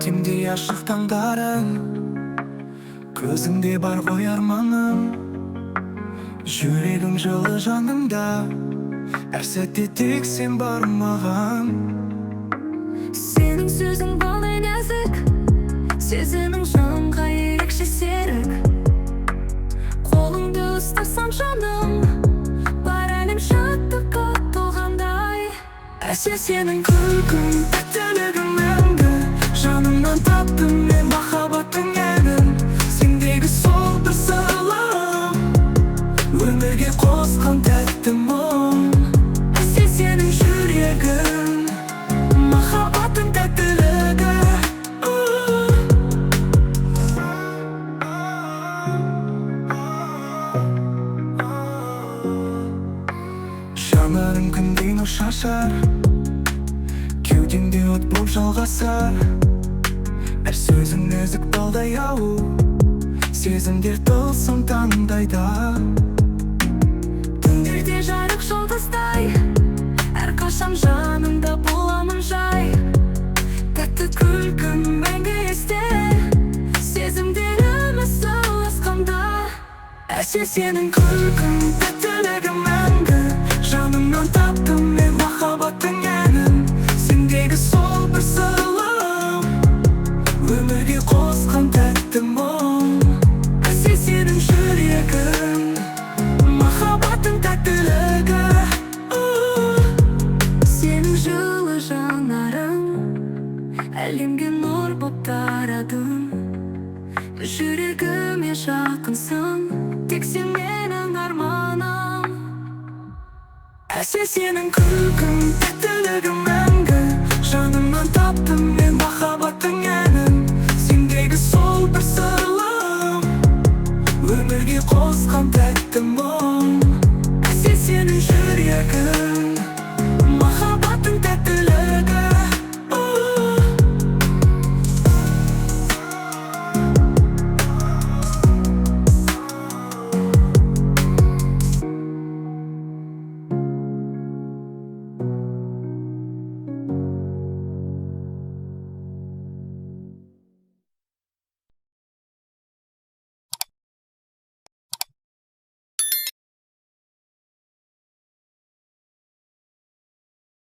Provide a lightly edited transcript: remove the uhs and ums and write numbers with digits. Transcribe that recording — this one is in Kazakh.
кеудемде ашық таңдарың, көзіңде бар ғой арманым. Жүрегім жылы жанымда, әр сәтте тек сен бар маған. Сенің сөзің балдай нәзік, сезімің жанға ерекше серік. Қолыңды ұстасам жаным, бар әлем шаттыққа толғандай. Әсел сенің күлкің, тәттілігің мәңгі, жанымнан таптым мен махаббаттың әнін. Сендегі сол бір сырлым, өмірге қосқан тәтті мұң. Әсел сенің жүрегің, махаббаттың тәттілігі. Жанарың күндей нұр шашар, кеудемде от болып жалғасар. Әр сөзің нәзік балдай ау, сезімдер тылсым таңдайда. Түндерде жарық жұлдыздай, әрқашан жанымда боламын жай. Тәтті күлкің мәңгі есте, сезімдеріміз сырласқанда. Әсел сенің күлкің, тәттілігің мәңгі, жанымнан таптым мен махаббаттың әнін. Сендегі сол бір сырлым, өмірге қосқан тәтті мұң. Әсел сенің жүрегің, махаббаттың тәттілігі. Сенің жылы жанарың, әлемге нұр боп тарадың. Жүрегіме жақынсың, тек сен менің арманым. Әсел сенің күлкің, тәттілігің мәңгі, жанымнан таптым мен махаббаттың әнін. Сендегі сол бір сырлым, өмірге қосқан тәтті мұң. Әсел сенің жүрегің,